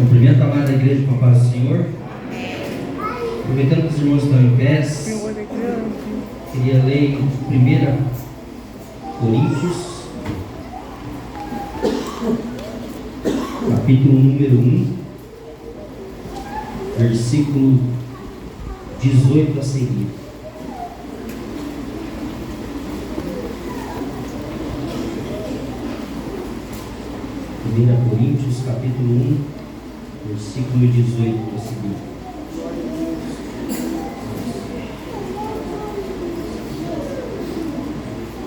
Cumprimento a amada igreja com a paz do Senhor. Aproveitando que os irmãos estão em pé, queria ler 1 Coríntios, capítulo número 1, versículo 18 a seguir. Coríntios, capítulo 1, versículo 18 a seguir.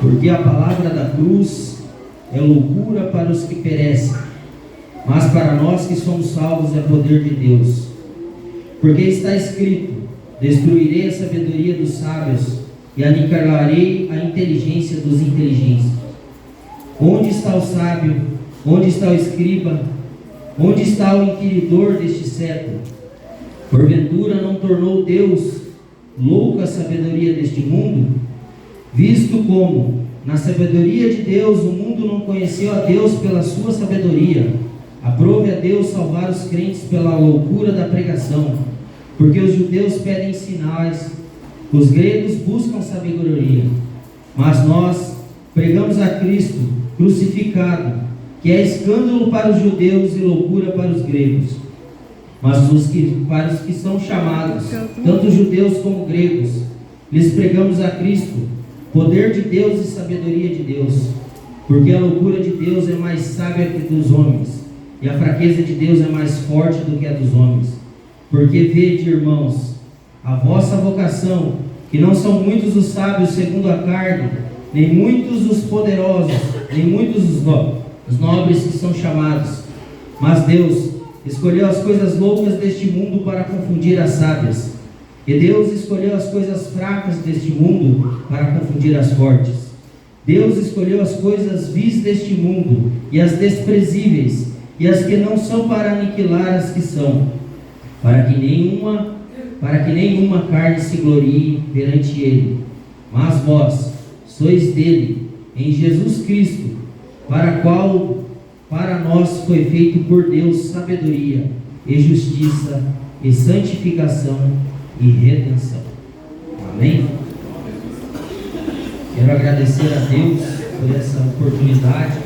Porque a palavra da cruz é loucura para os que perecem, mas para nós que somos salvos é poder de Deus. Porque está escrito: destruirei a sabedoria dos sábios e aniquilarei a inteligência dos inteligentes. Onde está o sábio? Onde está o escriba? Onde está o inquiridor deste século? Porventura não tornou Deus louca a sabedoria deste mundo? Visto como, na sabedoria de Deus, o mundo não conheceu a Deus pela sua sabedoria, aprove a Deus salvar os crentes pela loucura da pregação, porque os judeus pedem sinais, os gregos buscam sabedoria, mas nós pregamos a Cristo crucificado, que é escândalo para os judeus e loucura para os gregos. Mas para os que são chamados, tanto judeus como gregos, lhes pregamos a Cristo, poder de Deus e sabedoria de Deus, porque a loucura de Deus é mais sábia que dos homens, e a fraqueza de Deus é mais forte do que a dos homens. Porque vede, irmãos, a vossa vocação, que não são muitos os sábios segundo a carne, nem muitos os poderosos, nem muitos os nobres que são chamados, mas Deus escolheu as coisas loucas deste mundo para confundir as sábias, e Deus escolheu as coisas fracas deste mundo para confundir as fortes. Deus escolheu as coisas vis deste mundo e as desprezíveis e as que não são, para aniquilar as que são, para que nenhuma carne se glorie perante Ele. Mas vós sois dele, em Jesus Cristo, para qual para nós foi feito por Deus sabedoria e justiça e santificação e redenção. Amém? Quero agradecer a Deus por essa oportunidade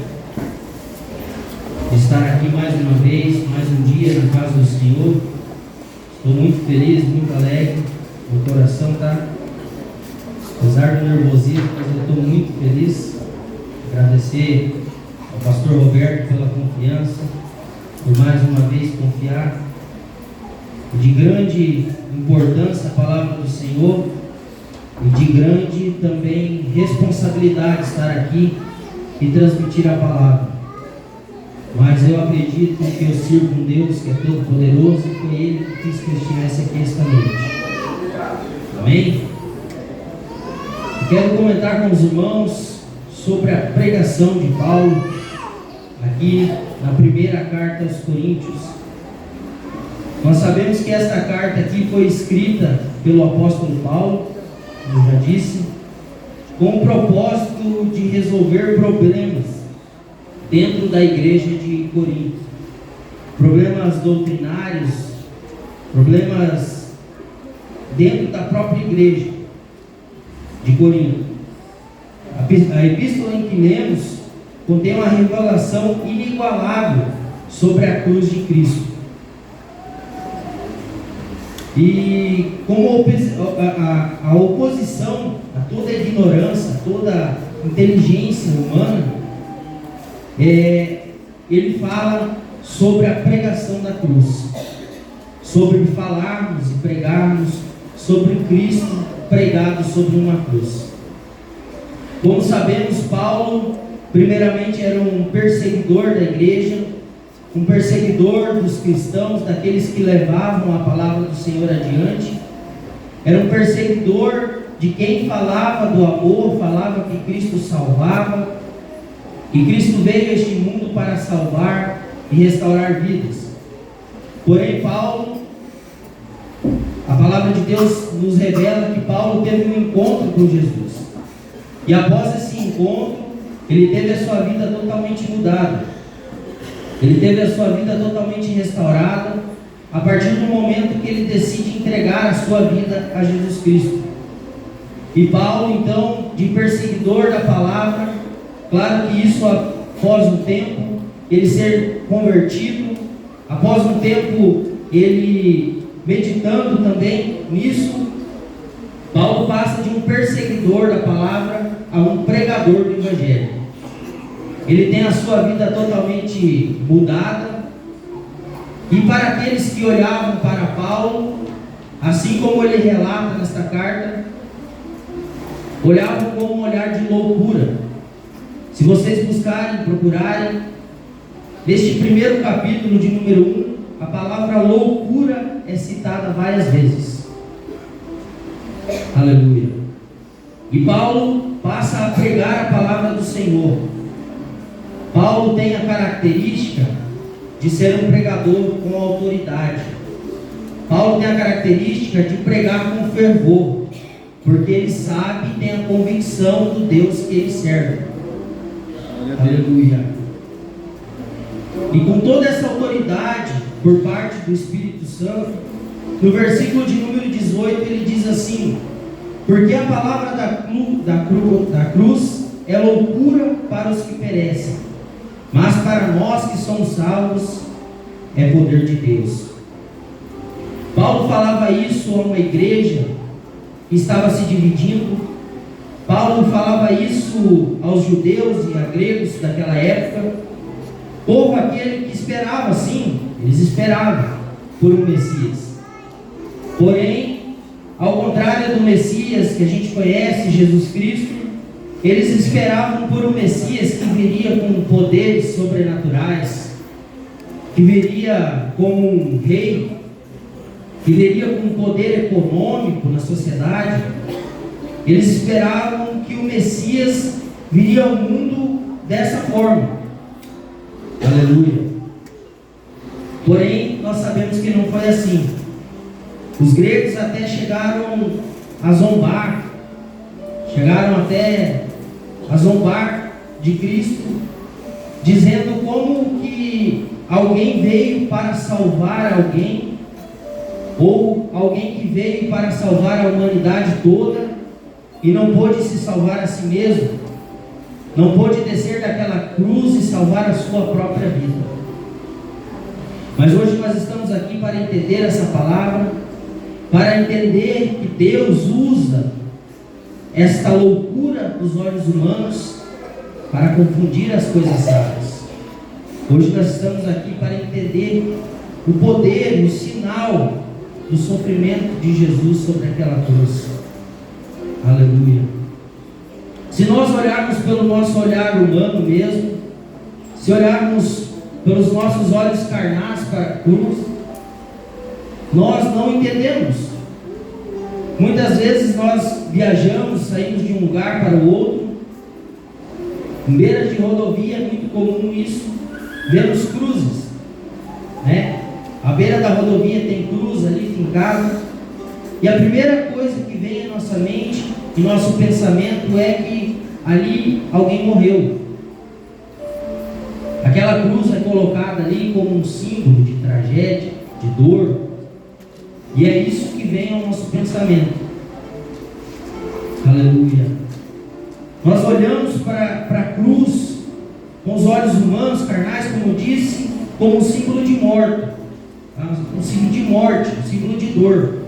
de estar aqui mais uma vez, mais um dia na casa do Senhor. Estou muito feliz, muito alegre, meu coração está, apesar do nervosismo, mas eu estou muito feliz. Agradecer ao pastor Roberto pela confiança, por mais uma vez confiar. De grande importância a palavra do Senhor e de grande também responsabilidade estar aqui e transmitir a palavra. Mas eu acredito que eu sirvo um Deus que é todo poderoso e foi Ele que quis que eu estivesse aqui esta noite. Amém? Quero comentar com os irmãos sobre a pregação de Paulo aqui na primeira carta aos Coríntios. Nós sabemos que esta carta aqui foi escrita pelo apóstolo Paulo, como eu já disse, com o propósito de resolver problemas dentro da igreja de Corinto, problemas doutrinários, problemas dentro da própria igreja de Corinto. A epístola em que lemos contém uma revelação inigualável sobre a cruz de Cristo. E como a oposição a toda a ignorância, a toda a inteligência humana, ele fala sobre a pregação da cruz, sobre falarmos e pregarmos sobre Cristo pregado sobre uma cruz. Como sabemos, Paulo primeiramente era um perseguidor da igreja, um perseguidor dos cristãos, daqueles que levavam a palavra do Senhor adiante. Era um perseguidor de quem falava do amor, falava que Cristo salvava, que Cristo veio a este mundo para salvar e restaurar vidas. Porém, Paulo, a palavra de Deus nos revela que Paulo teve um encontro com Jesus, e após esse encontro ele teve a sua vida totalmente mudada. Ele teve a sua vida totalmente restaurada a partir do momento que ele decide entregar a sua vida a Jesus Cristo. E Paulo, então, de perseguidor da palavra, claro que isso após um tempo, ele ser convertido, após um tempo, ele meditando também nisso, Paulo passa de um perseguidor da palavra a um pregador do Evangelho. Ele tem a sua vida totalmente mudada, e para aqueles que olhavam para Paulo, assim como ele relata nesta carta, olhavam com um olhar de loucura. Se vocês buscarem, procurarem, neste primeiro capítulo de número 1, a palavra loucura é citada várias vezes. Aleluia. E Paulo passa a pregar a palavra do Senhor. Paulo tem a característica de ser um pregador com autoridade. Paulo tem a característica de pregar com fervor, porque ele sabe e tem a convicção do Deus que ele serve. Aleluia. E com toda essa autoridade por parte do Espírito Santo, no versículo de número 18 ele diz assim: porque a palavra da cruz é loucura para os que perecem, mas para nós que somos salvos é poder de Deus. Paulo falava isso a uma igreja que estava se dividindo. Paulo falava isso aos judeus e a gregos daquela época, povo aquele que esperava, sim, eles esperavam por um Messias. Porém, ao contrário do Messias que a gente conhece, Jesus Cristo, eles esperavam por um Messias que viria com poderes sobrenaturais, que viria como um rei, que viria com poder econômico na sociedade. Eles esperavam que o Messias viria ao mundo dessa forma. Aleluia. Porém, nós sabemos que não foi assim. Os gregos até chegaram a zombar, de Cristo, dizendo como que alguém veio para salvar alguém, ou alguém que veio para salvar a humanidade toda e não pôde se salvar a si mesmo, não pôde descer daquela cruz e salvar a sua própria vida. Mas hoje nós estamos aqui para entender essa palavra, para entender que Deus usa esta loucura dos olhos humanos para confundir as coisas sábias. Hoje nós estamos aqui para entender o poder, o sinal do sofrimento de Jesus sobre aquela cruz. Aleluia. Se nós olharmos pelo nosso olhar humano mesmo, se olharmos pelos nossos olhos carnais para a cruz, nós não entendemos. Muitas vezes nós viajamos, saímos de um lugar para o outro, em beira de rodovia é muito comum isso, vemos cruzes, né? À beira da rodovia tem cruz ali fincada, e a primeira coisa que vem à nossa mente e nosso pensamento é que ali alguém morreu. Aquela cruz é colocada ali como um símbolo de tragédia, de dor, e é isso que vem ao nosso pensamento. Aleluia. Nós olhamos para a cruz com os olhos humanos, carnais, como eu disse, como um símbolo de morte, um símbolo de morte, um símbolo de dor.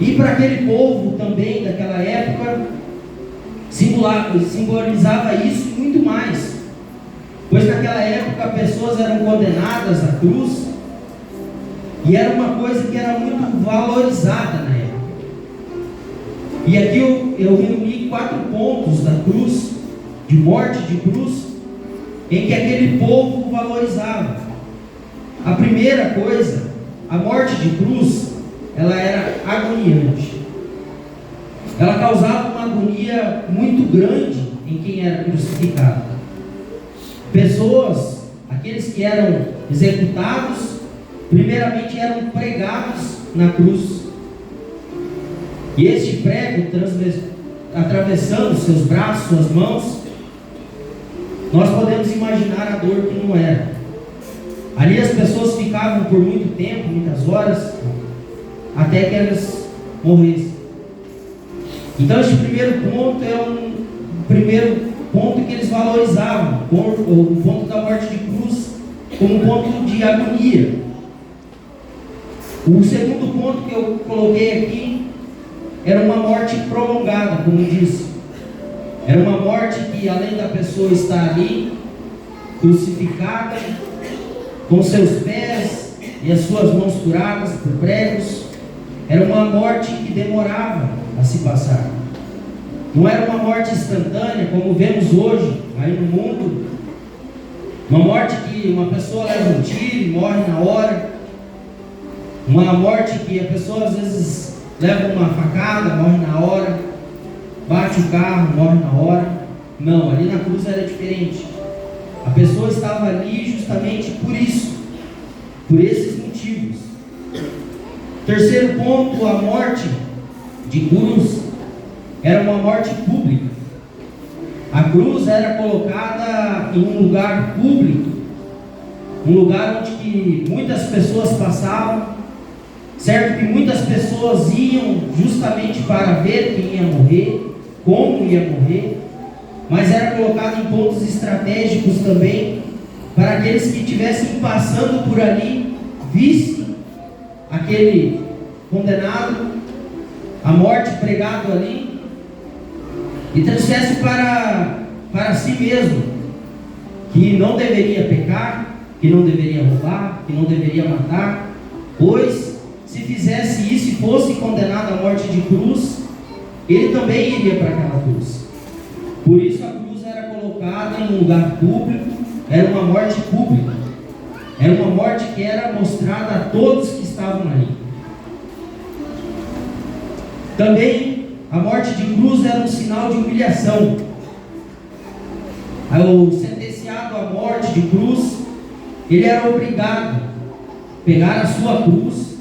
E para aquele povo também daquela época simbolizava isso e muito mais, pois naquela época pessoas eram condenadas à cruz e era uma coisa que era muito valorizada na época. E aqui eu reuni 4 pontos da cruz, de morte de cruz, em que aquele povo valorizava. A primeira coisa, a morte de cruz, ela era agoniante. Ela causava uma agonia muito grande em quem era crucificado. Pessoas, aqueles que eram executados, primeiramente eram pregados na cruz. E este prego, atravessando seus braços, suas mãos, nós podemos imaginar a dor que não era. Ali as pessoas ficavam por muito tempo, muitas horas, até que elas morressem. Então este primeiro ponto é um primeiro ponto que eles valorizavam, o ponto da morte de cruz como um ponto de agonia. O segundo ponto que eu coloquei aqui era uma morte prolongada, como disse. Era uma morte que, além da pessoa estar ali, crucificada, com seus pés e as suas mãos furadas por pregos, era uma morte que demorava a se passar. Não era uma morte instantânea, como vemos hoje, aí no mundo. Uma morte que uma pessoa leva um tiro e morre na hora. Uma morte que a pessoa às vezes leva uma facada, morre na hora. Bate o carro, morre na hora. Não, ali na cruz era diferente. A pessoa estava ali justamente por isso, por esses motivos. Terceiro ponto, a morte de cruz era uma morte pública. A cruz era colocada em um lugar público, um lugar onde que muitas pessoas passavam, certo que muitas pessoas iam justamente para ver quem ia morrer, como ia morrer, mas era colocado em pontos estratégicos também, para aqueles que estivessem passando por ali, vissem aquele condenado à morte pregado ali, e trouxesse para si mesmo que não deveria pecar, que não deveria roubar, que não deveria matar, pois se fizesse isso e fosse condenado à morte de cruz, ele também iria para aquela cruz. Por isso a cruz era colocada em um lugar público, era uma morte pública, era uma morte que era mostrada a todos que estavam ali. Também a morte de cruz era um sinal de humilhação. O sentenciado à morte de cruz, ele era obrigado a pegar a sua cruz,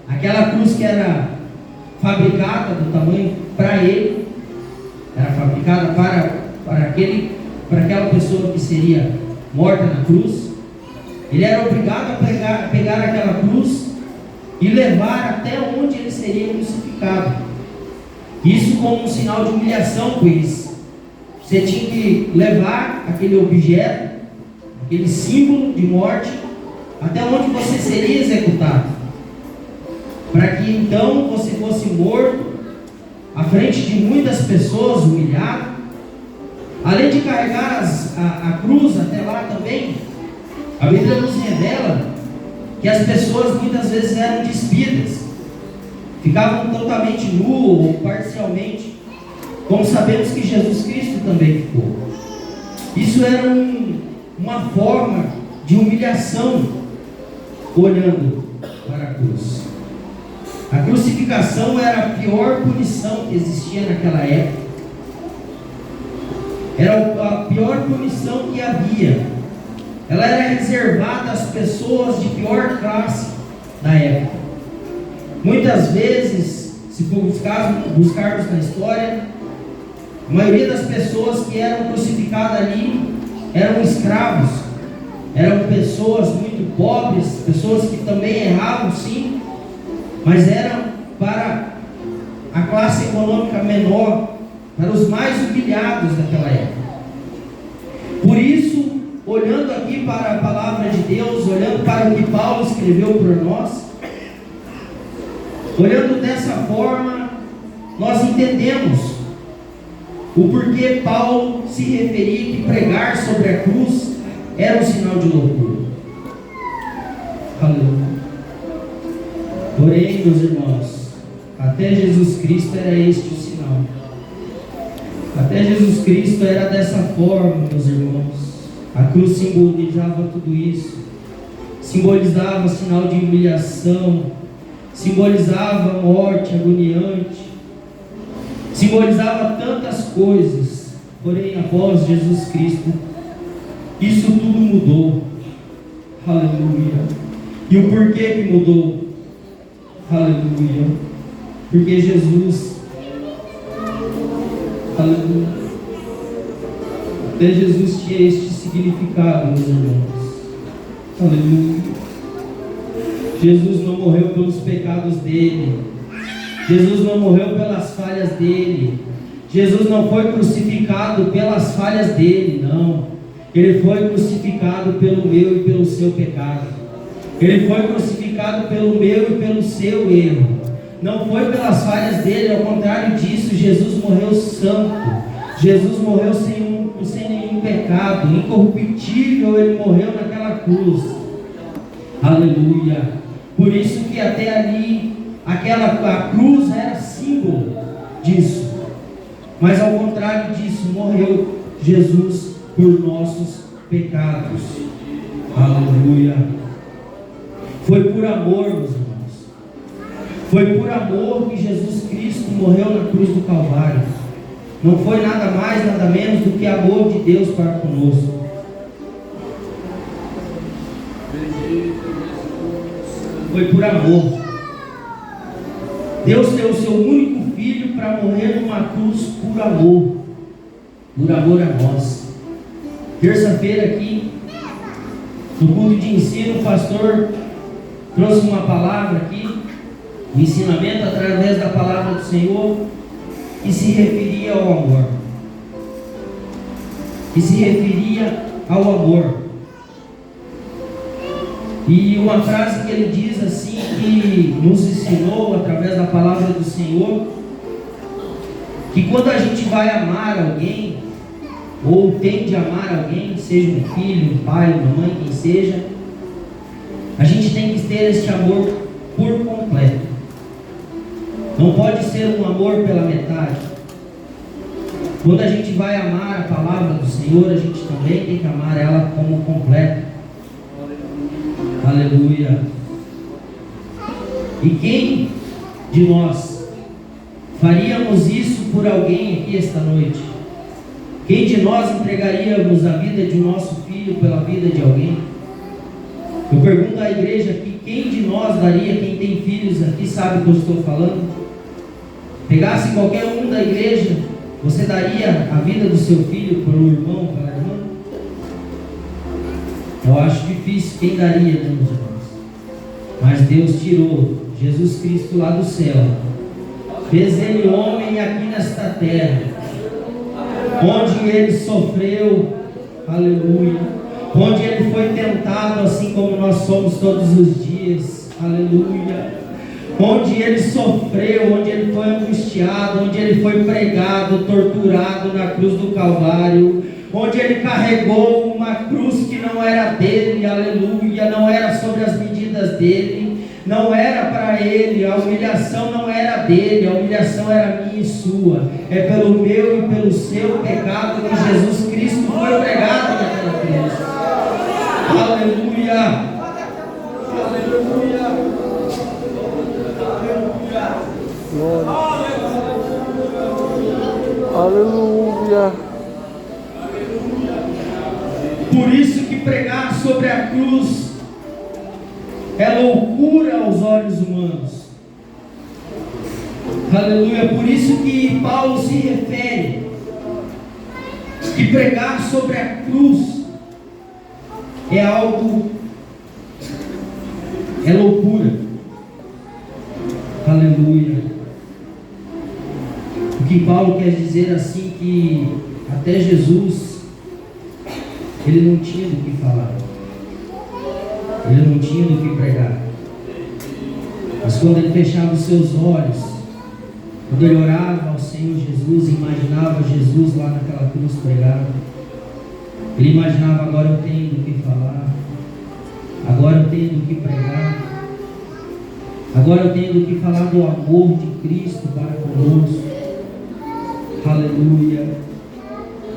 aquela cruz que era fabricada do tamanho para ele, era fabricada para aquela pessoa que seria morta na cruz. Ele era obrigado a pegar aquela cruz e levar até onde ele seria crucificado. Isso como um sinal de humilhação, pois você tinha que levar aquele objeto, aquele símbolo de morte, até onde você seria executado, para que então você fosse morto à frente de muitas pessoas, humilhado. Além de carregar a cruz até lá também, a Bíblia nos revela que as pessoas muitas vezes eram despidas, ficavam totalmente nu ou parcialmente, como sabemos que Jesus Cristo também ficou. Isso era uma forma de humilhação, olhando para a cruz. A crucificação era a pior punição que existia naquela época. Era a pior punição que havia. Ela era reservada às pessoas de pior classe da época. Muitas vezes, se buscarmos na história, a maioria das pessoas que eram crucificadas ali eram escravos, eram pessoas muito pobres, pessoas que também erravam sim, mas eram para a classe econômica menor, para os mais humilhados daquela época. Por isso, olhando aqui para a palavra de Deus, olhando para o que Paulo escreveu para nós, olhando dessa forma, nós entendemos o porquê Paulo se referia que pregar sobre a cruz era um sinal de loucura. Aleluia. Porém, meus irmãos, até Jesus Cristo era este o sinal. Até Jesus Cristo era dessa forma, meus irmãos. A cruz simbolizava tudo isso. Simbolizava sinal de humilhação, simbolizava morte agoniante, simbolizava tantas coisas. Porém, após Jesus Cristo, isso tudo mudou. Aleluia. E o porquê que mudou? Aleluia. Porque Jesus, aleluia, até Jesus tinha este significado, meus irmãos. Aleluia. Jesus não morreu pelos pecados dele. Jesus não morreu pelas falhas dele. Jesus não foi crucificado pelas falhas dele, não. Ele foi crucificado pelo meu e pelo seu pecado. Ele foi crucificado pelo meu e pelo seu erro. Não foi pelas falhas dele, ao contrário disso, Jesus morreu santo. Jesus morreu sem nenhum pecado, incorruptível, ele morreu naquela cruz. Aleluia. Por isso que até ali, a cruz era símbolo disso. Mas ao contrário disso, morreu Jesus por nossos pecados. Aleluia. Foi por amor, meus irmãos. Foi por amor que Jesus Cristo morreu na cruz do Calvário. Não foi nada mais, nada menos do que amor de Deus para conosco. Foi por amor. Deus deu o seu único filho para morrer numa cruz por amor a nós. Terça-feira aqui, no culto de ensino, o pastor trouxe uma palavra aqui, um ensinamento através da palavra do Senhor, que se referia ao amor. Que se referia ao amor. E uma frase que ele diz assim, que nos ensinou através da palavra do Senhor, que quando a gente vai amar alguém, ou tende a amar alguém, seja um filho, um pai, uma mãe, quem seja, a gente tem que ter este amor por completo. Não pode ser um amor pela metade. Quando a gente vai amar a palavra do Senhor, a gente também tem que amar ela como completa. Aleluia. E quem de nós faríamos isso por alguém aqui esta noite? Quem de nós entregaríamos a vida de nosso filho pela vida de alguém? Eu pergunto à igreja aqui, quem de nós daria, quem tem filhos aqui sabe o que eu estou falando? Pegasse qualquer um da igreja, você daria a vida do seu filho para o irmão, para a irmã? Eu acho difícil quem daria, né, meus irmãos? Mas Deus tirou Jesus Cristo lá do céu, fez ele homem aqui nesta terra, onde ele sofreu, aleluia, onde ele foi tentado assim como nós somos todos os dias, aleluia, onde ele sofreu, onde ele foi angustiado, onde ele foi pregado, torturado na cruz do Calvário, onde ele carregou uma cruz que não era dele, aleluia, não era sobre as medidas dele, não era para ele, a humilhação não era dele, a humilhação era minha e sua, é pelo meu e pelo seu pecado que Jesus Cristo foi pregado naquela cruz. Aleluia, aleluia, aleluia, aleluia. Por isso que pregar sobre a cruz é loucura aos olhos humanos. Aleluia. Por isso que Paulo se refere que pregar sobre a cruz é algo, é loucura. Aleluia. O que Paulo quer dizer assim, que até Jesus, ele não tinha do que falar, ele não tinha do que pregar. Mas quando ele fechava os seus olhos, quando ele orava ao Senhor Jesus, imaginava Jesus lá naquela cruz pregado, ele imaginava: agora eu tenho do que falar, agora eu tenho do que pregar, agora eu tenho do que falar do amor de Cristo para conosco. Aleluia.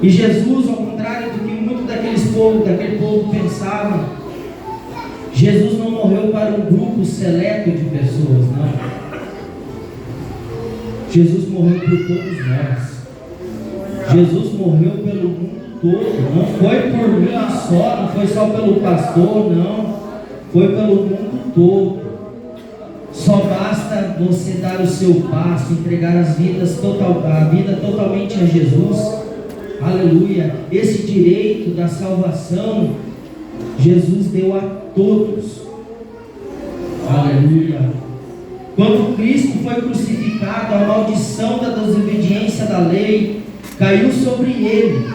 E Jesus, ao contrário do que muito daquele povo pensava, Jesus não morreu para um grupo seleto de pessoas, não. Jesus morreu por todos nós. Jesus morreu pelo mundo todo. Não foi por mim só, não foi só pelo pastor, não. Foi pelo mundo todo. Só basta você dar o seu passo, entregar a vida totalmente a Jesus. Aleluia. Esse direito da salvação Jesus deu a todos. Aleluia. Quando Cristo foi crucificado, a maldição da desobediência da lei caiu sobre ele,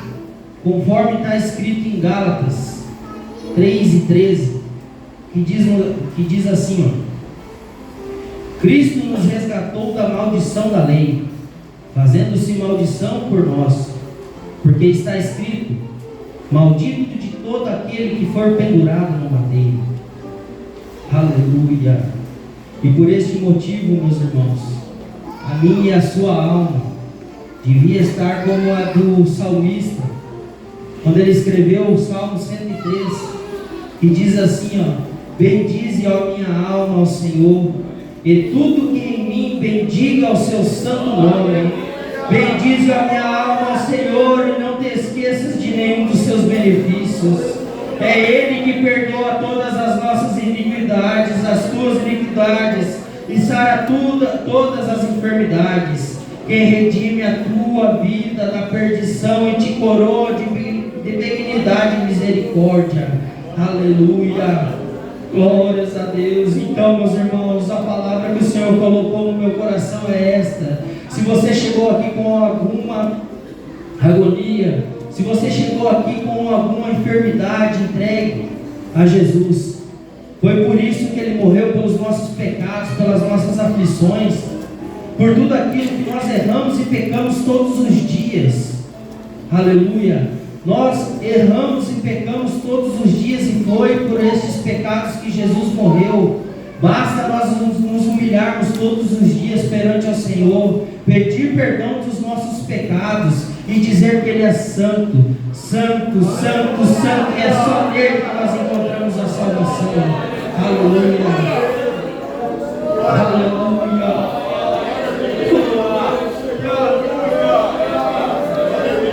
conforme está escrito em Gálatas 3:13, que diz assim, ó: Cristo nos resgatou da maldição da lei, fazendo-se maldição por nós, porque está escrito: maldito de todo aquele que for pendurado no madeiro. Aleluia. E por este motivo, meus irmãos, a minha e a sua alma devia estar como a do salmista, quando ele escreveu o Salmo 103, que diz assim, ó: bendize, ó minha alma, ao Senhor, e tudo que em mim bendiga ao seu santo nome. Bendize, ó minha alma, ao Senhor, e não te esqueças de nenhum dos seus benefícios. É Ele que perdoa todas as nossas iniquidades, as tuas iniquidades, e sara todas as enfermidades. Quem redime a tua vida da perdição e te coroa de benignidade e misericórdia. Aleluia. Glórias a Deus. Então, meus irmãos, a palavra que o Senhor colocou no meu coração é esta. Se você chegou aqui com alguma agonia, se você chegou aqui com alguma enfermidade, entregue a Jesus. Foi por isso que Ele morreu, pelos nossos pecados, pelas nossas aflições, por tudo aquilo que nós erramos e pecamos todos os dias. Aleluia. Nós erramos e pecamos todos os dias, e foi por esses pecados que Jesus morreu. Basta nós nos humilharmos todos os dias perante ao Senhor, pedir perdão dos nossos pecados e dizer que Ele é santo, santo, santo, santo, e é só nele que nós encontramos a salvação. Aleluia. Aleluia.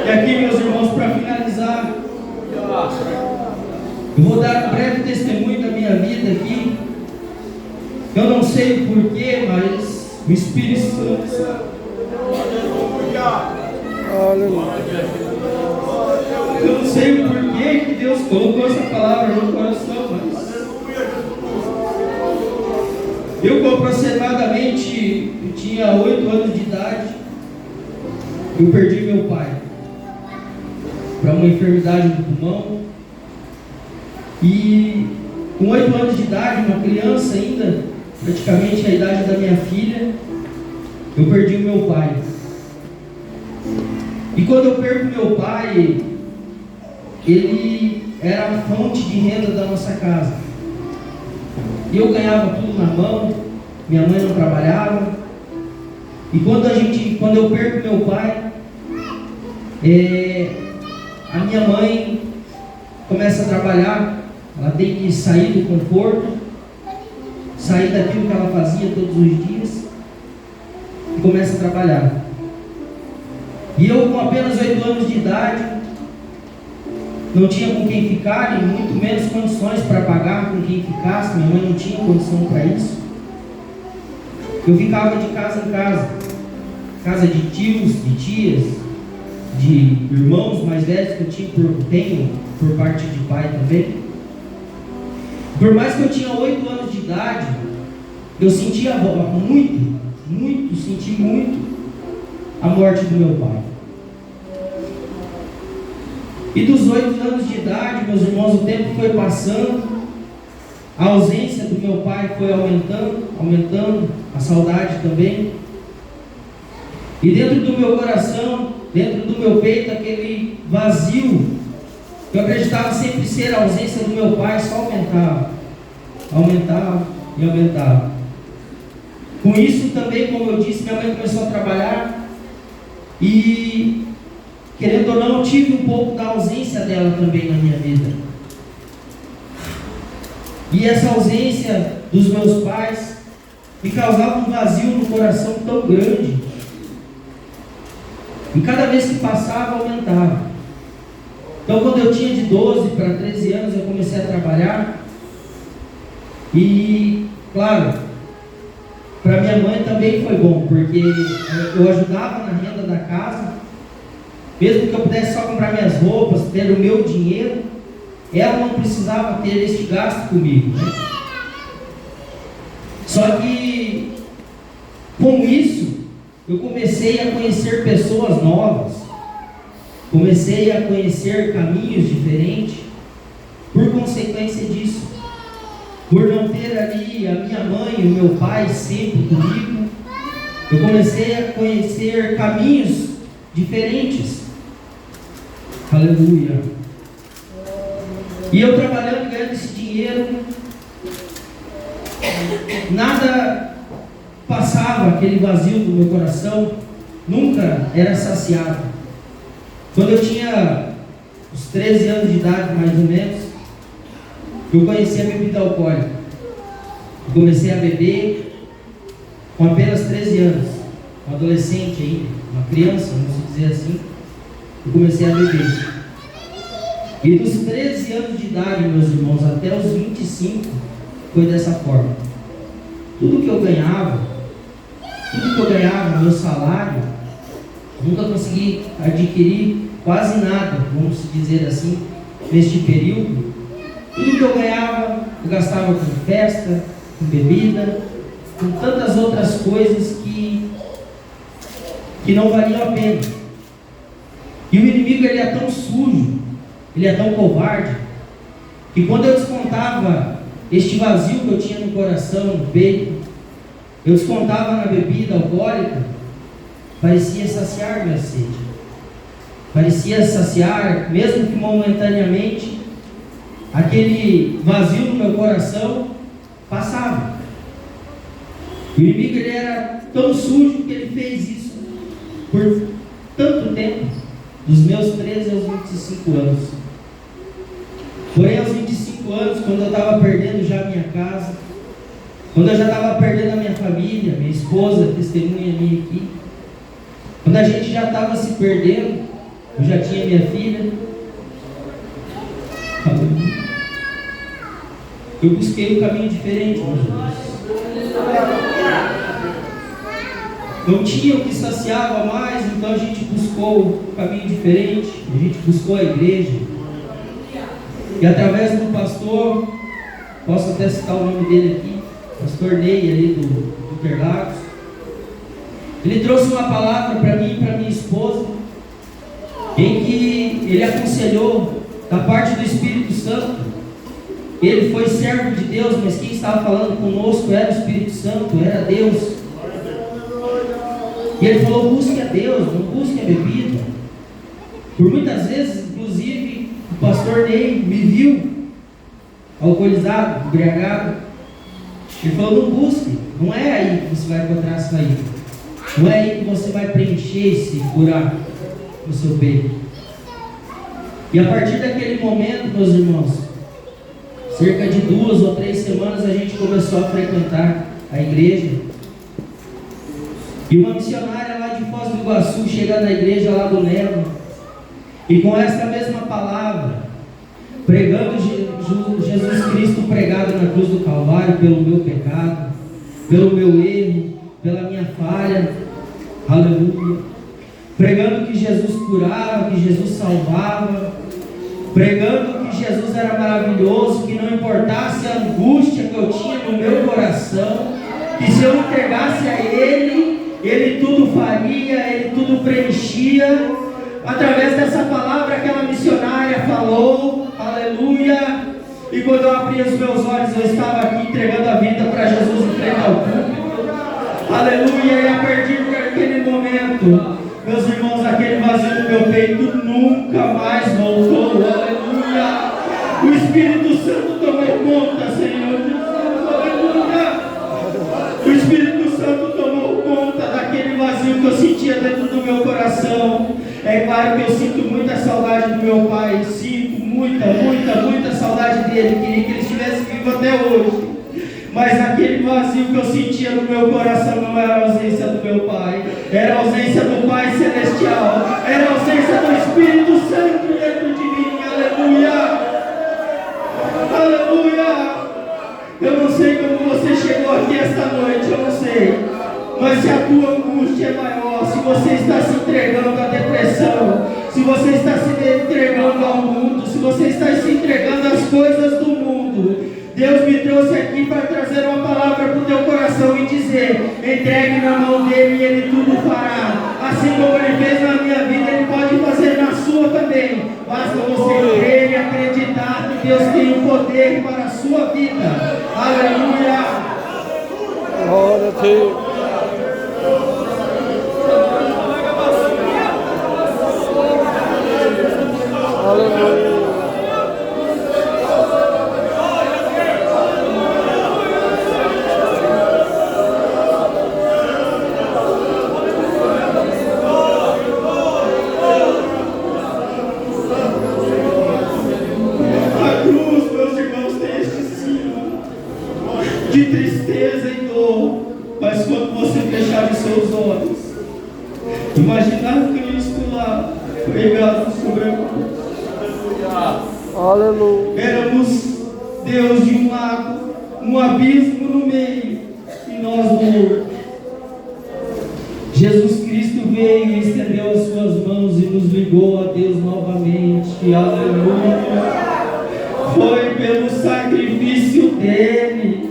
E aqui, meus irmãos, para finalizar, eu vou dar um breve testemunho da minha vida aqui. Eu não sei o porquê, mas o Espírito Santo. Eu não sei o porquê que Deus colocou essa palavra no coração, mas eu, com aproximadamente, eu tinha 8 anos de idade, eu perdi meu pai para uma enfermidade do pulmão. E com 8 anos de idade, uma criança ainda, praticamente a idade da minha filha, eu perdi o meu pai. E quando eu perco meu pai, ele era a fonte de renda da nossa casa. E eu ganhava tudo na mão, minha mãe não trabalhava. E quando eu perco meu pai, a minha mãe começa a trabalhar. Ela tem que sair do conforto, sair daquilo que ela fazia todos os dias, e começa a trabalhar. E eu, com apenas 8 anos de idade, não tinha com quem ficar, e muito menos condições para pagar com quem ficasse. Minha mãe não tinha condição para isso. Eu ficava de casa em casa, casa de tios, de tias, de irmãos mais velhos que eu tenho por parte de pai também. Por mais que eu tinha 8 anos de idade, eu sentia senti muito a morte do meu pai. E dos 8 anos de idade, meus irmãos, o tempo foi passando, a ausência do meu pai foi aumentando, a saudade também. E dentro do meu coração, dentro do meu peito, aquele vazio, eu acreditava sempre ser a ausência do meu pai, só aumentava e aumentava. Com isso também, como eu disse, minha mãe começou a trabalhar, e querendo ou não, eu tive um pouco da ausência dela também na minha vida. E essa ausência dos meus pais me causava um vazio no coração tão grande, e cada vez que passava, aumentava. Então, quando eu tinha de 12 para 13 anos, eu comecei a trabalhar. E, claro, para minha mãe também foi bom, porque eu ajudava na renda da casa, mesmo que eu pudesse só comprar minhas roupas, ter o meu dinheiro, ela não precisava ter este gasto comigo, né? Só que com isso eu comecei a conhecer pessoas novas, comecei a conhecer caminhos diferentes, por consequência disso, por não ter ali a minha mãe e o meu pai sempre comigo, eu comecei a conhecer caminhos diferentes. Aleluia. E eu trabalhando, ganhando esse dinheiro, nada passava, aquele vazio do meu coração nunca era saciado. Quando eu tinha uns 13 anos de idade, mais ou menos, eu conheci a bebida alcoólica. Eu comecei a beber com apenas 13 anos, um adolescente ainda, uma criança, vamos dizer assim. Eu comecei a beber. E dos 13 anos de idade, meus irmãos, até os 25, foi dessa forma. Tudo que eu ganhava, meu salário, nunca consegui adquirir quase nada, vamos dizer assim, neste período. Tudo que eu ganhava, eu gastava com festa, com bebida, com tantas outras coisas que não valiam a pena. E o inimigo, ele é tão sujo, ele é tão covarde, que quando eu descontava este vazio que eu tinha no coração, no peito, eu descontava na bebida alcoólica, parecia saciar minha sede, parecia saciar, mesmo que momentaneamente, aquele vazio no meu coração passava. O inimigo, ele era tão sujo que ele fez isso por tanto tempo, dos meus 13 aos 25 anos. Porém, aos 25 anos, quando eu estava perdendo já a minha casa, quando eu já estava perdendo a minha família, minha esposa, testemunha minha aqui, quando a gente já estava se perdendo, eu já tinha minha filha, eu busquei um caminho diferente, meus irmãos. Não tinha o que saciava mais, então a gente buscou um caminho diferente, a gente buscou a igreja. E através do pastor, posso até citar o nome dele aqui, pastor Ney ali do Interlagos, ele trouxe uma palavra para mim e para minha esposa, em que ele aconselhou da parte do Espírito Santo. Ele foi servo de Deus, mas quem estava falando conosco era o Espírito Santo, era Deus. E ele falou: busque a Deus, não busque a bebida. Por muitas vezes, inclusive, o pastor Ney me viu alcoolizado, embriagado. Ele falou: não busque, não é aí que você vai encontrar a saída, não é aí que você vai preencher esse buraco no seu peito. E a partir daquele momento, meus irmãos, cerca de 2 ou 3 semanas, a gente começou a frequentar a igreja. E uma missionária lá de Foz do Iguaçu chega na igreja lá do Nelo, e com esta mesma palavra, pregando Jesus Cristo pregado na cruz do Calvário pelo meu pecado, pelo meu erro, pela minha falha, aleluia, pregando que Jesus curava, que Jesus salvava, pregando que Jesus era maravilhoso, que não importasse a angústia que eu tinha no meu coração, que se eu entregasse a Ele, Ele tudo faria, Ele tudo preenchia. Através dessa palavra, aquela missionária falou, aleluia. E quando eu abri os meus olhos, eu estava aqui entregando a vida para Jesus em frente ao público, aleluia. E a partir daquele momento, meus irmãos, aquele vazio no meu peito nunca mais voltou, aleluia. O Espírito Santo tomou conta, Senhor Jesus, aleluia. O Espírito Santo tomou conta daquele vazio que eu sentia dentro do meu coração. É claro que eu sinto muita saudade do meu pai, sinto muita saudade dele, queria que ele estivesse vivo até hoje. Mas aquele vazio que eu sentia no meu coração não era a ausência do meu pai, era a ausência do Pai Celestial, era a ausência do Espírito Santo dentro de mim, aleluia, aleluia. Eu não sei como você chegou aqui esta noite, eu não sei, mas se a tua angústia é maior, se você está se entregando à depressão, se você está se entregando ao mundo, se se você está se entregando às coisas do mundo, Deus me trouxe aqui para trazer uma palavra para o teu coração e dizer: entregue na mão dele e ele tudo fará. Assim como ele fez na minha vida, ele pode fazer na sua também. Basta você crer e acreditar que Deus tem o poder para a sua vida. Aleluia. Glória a Deus. Aleluia. De tristeza e dor, mas quando você fechar os seus olhos, imaginar Cristo lá, pregado sobre a cruz. Aleluia. Éramos Deus de um lado, um abismo no meio, e nós no outro. Jesus Cristo veio e estendeu as suas mãos e nos ligou a Deus novamente. Aleluia. Foi pelo sacrifício dele,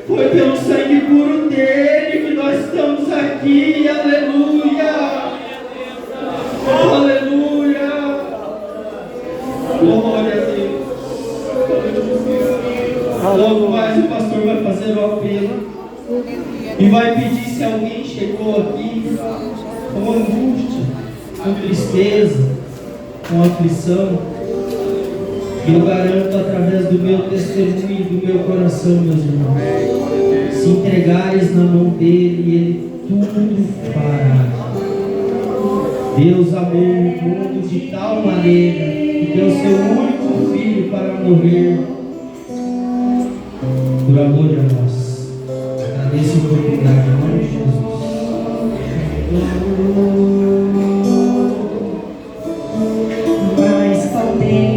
foi pelo sangue puro dele que nós estamos aqui. Aleluia. Aleluia. Glória a Deus. Logo mais o pastor vai fazer o apelo e vai pedir se alguém chegou aqui com angústia, com tristeza, com aflição. E eu garanto através do meu testemunho e do meu coração, meus irmãos, se entregares na mão dele, ele tudo fará. Deus amou o mundo de tal maneira que deu seu único filho para morrer por amor a nós. Agradeço a oportunidade, em nome de Jesus. Mas faltei.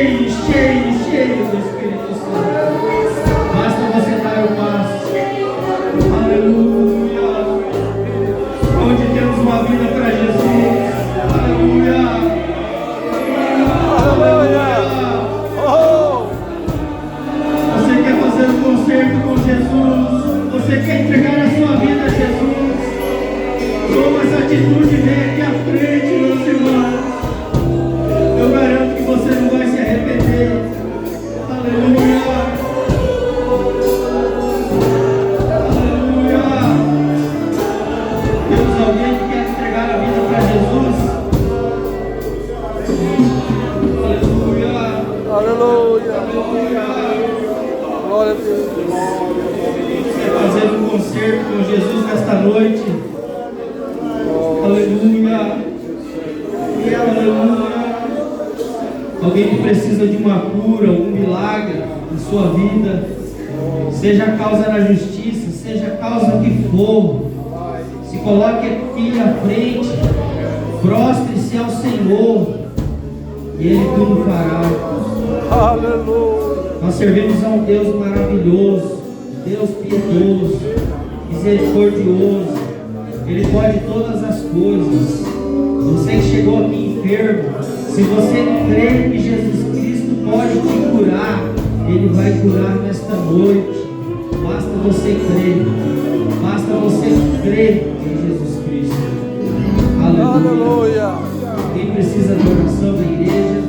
cheio, cheio, cheio do Espírito Santo. Basta você dar o passo. Aleluia. Onde temos uma vida para Jesus. Aleluia. Aleluia. Oh. Você quer fazer um concerto com Jesus? Você quer entregar a sua vida a Jesus? Toma essa atitude, vem aqui à frente, meus irmãos. Eu garanto que você não vai se arrepender. Aleluia. Aleluia. Temos alguém que quer entregar a vida para Jesus? Aleluia. Aleluia. Aleluia. Glória a Deus. Quer fazer um concerto com Jesus nesta noite? Aleluia. Aleluia. Alguém que precisa de uma cura, um milagre em sua vida, seja a causa da justiça, seja a causa que for, se coloque aqui à frente, prostre-se ao Senhor e Ele tudo fará. Aleluia. Nós servimos a um Deus maravilhoso, Deus piedoso, misericordioso. Ele pode todas as coisas. Você que chegou aqui enfermo, se você crê que Jesus Cristo pode te curar, Ele vai curar nesta noite. Basta você crer. Basta você crer em Jesus Cristo. Aleluia. Aleluia. Quem precisa de oração na igreja?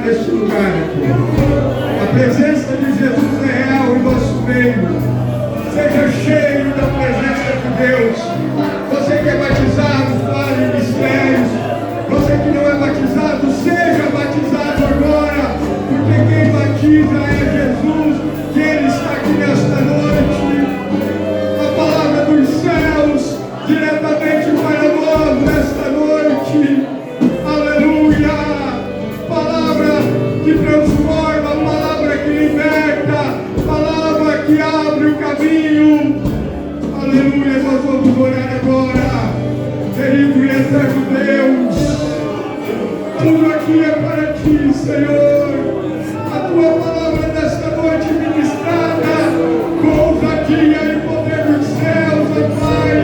Neste lugar aqui. A presença de Jesus é real em nosso meio. Seja cheio da presença de Deus. Você que é batizado, fale em mistérios. Você que não é batizado, seja batizado agora. Porque quem batiza é Jesus, que Ele está aqui nesta noite. A palavra dos céus diretamente para nós nesta noite. Aleluia. Que transforma, palavra que liberta, palavra que abre o caminho. Aleluia, nós vamos orar agora. Querido e eterno Deus, tudo aqui é para ti, Senhor. A tua palavra nesta noite ministrada com ousadia e poder dos céus, ó Pai.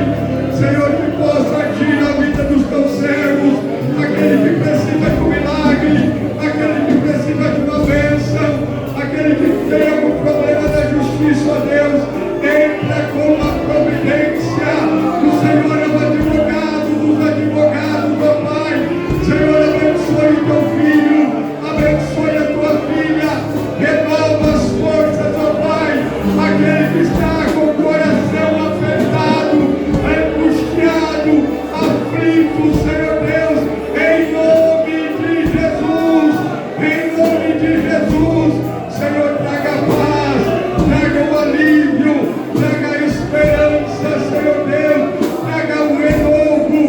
Senhor, que possa agir na vida dos teus servos, aquele que precisa de um milagre, aquele que precisa de uma bênção, aquele que tem algum problema da justiça, ó Deus, entra com uma providência. O Senhor é o advogado dos advogados, ó Pai. Senhor, abençoe o teu filho, abençoe a tua filha, renova as forças, ó Pai. Aquele que está com o coração afetado, angustiado, aflito, Senhor Deus, em nome de Jesus. Em nome de Jesus, Senhor, traga paz, traga o alívio, traga a esperança, Senhor Deus, traga o renovo,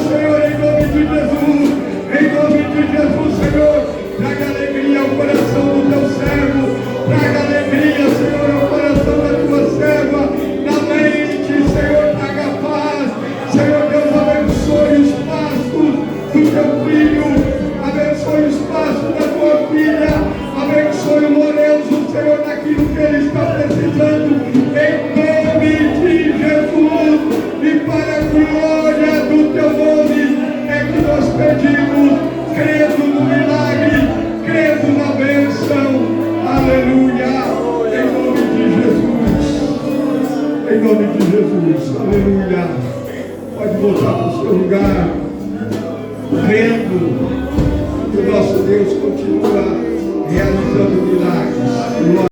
Senhor, em nome de Jesus, Senhor, traga alegria ao coração do teu servo, traga alegria, Senhor, ao coração da tua serva, na mente, Senhor, traga paz, Senhor Deus, abençoe os pastos do teu filho. Abençoe os passos da tua filha. Abençoe o Lourenço, Senhor, naquilo que ele está precisando. Em nome de Jesus. E para a glória do teu nome é que nós pedimos, crendo no milagre, crendo na bênção. Aleluia. Em nome de Jesus. Em nome de Jesus. Aleluia. Pode voltar para o seu lugar. Crendo. O nosso Deus continua realizando milagres.